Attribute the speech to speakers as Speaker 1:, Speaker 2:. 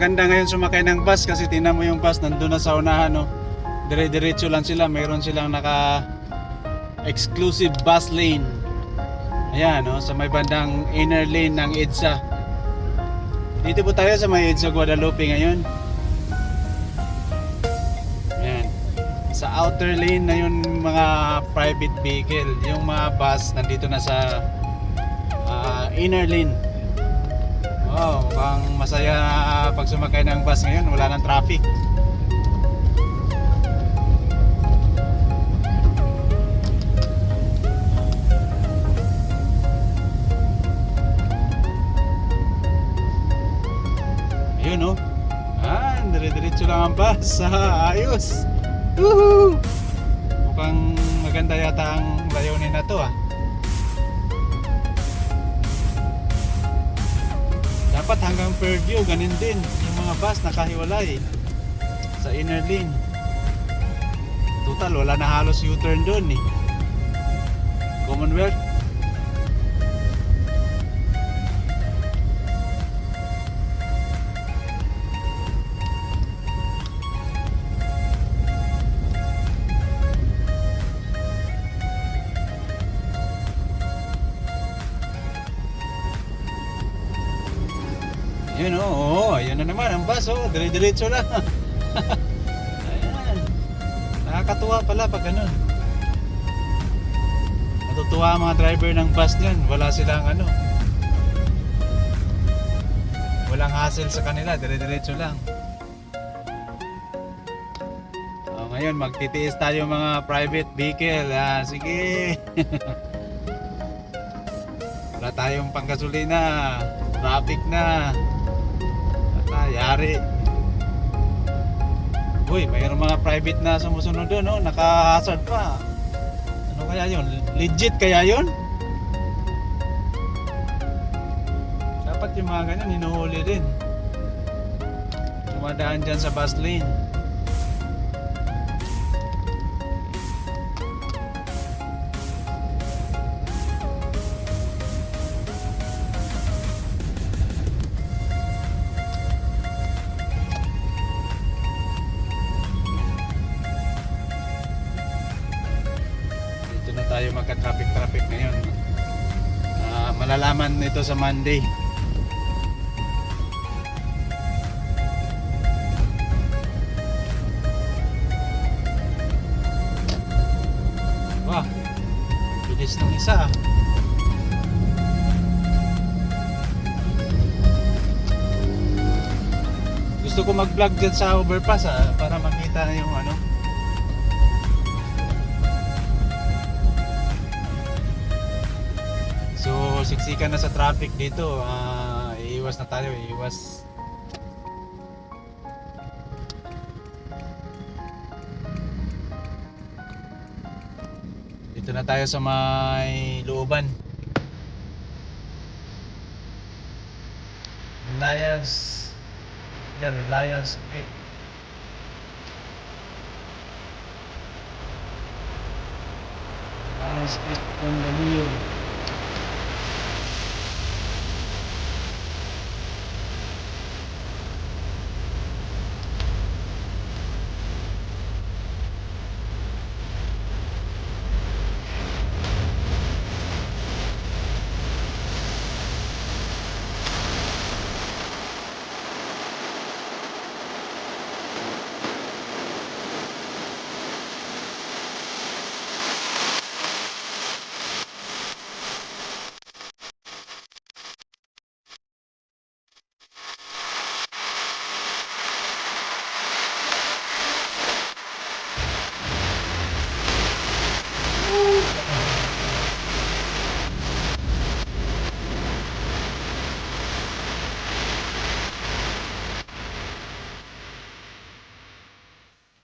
Speaker 1: maganda ngayon sumakay ng bus kasi tingnan mo yung bus nandun na sa unahan, no. Dire-diretso lang sila, mayroon silang naka exclusive bus lane. Ayan, no, sa may bandang inner lane ng EDSA. Dito po tayo sa may EDSA Guadalupe ngayon. Ayan. Sa outer lane na yung mga private vehicle, yung mga bus nandito na sa inner lane. Oh, mukhang masaya pag sumakay ng bus ngayon, wala nang traffic. Ayun, oh. Dire-diretso lang ang bus. Ayos. Woohoo! Mukhang maganda yata ang layunin na to, Dapat hanggang Fairview, ganin din yung mga bus nakahiwalay sa inner lane. Total, wala na halos U-turn doon, Commonwealth. Ayun, ayun na naman ang bus, dire-diretso lang. Ayan. Nakakatuwa pala pag ganun. Natutuwa ang mga driver ng bus niyan, wala silang walang hassle sa kanila, dire-diretso lang. Ngayon magtitiis tayo mga private vehicle. Sige. Wala tayong panggasolina, traffic na. Yari. Uy, mayroong mga private na sumusunod doon, naka-hazard pa. Ano kaya yun? Legit kaya yun? Dapat yung mga ganyan hinuhuli din. Dumadaan dyan sa bus lane. Tayo magka-traffic ngayon. Malalaman ito sa Monday. Wah, bilis ng isa. Gusto ko mag-vlog dyan sa overpass para makita yung So siksikan na sa traffic dito, iiwas na tayo, iiwas. Dito na tayo sa may looban. Reliance Gate. Reliance Gate ng Galileo.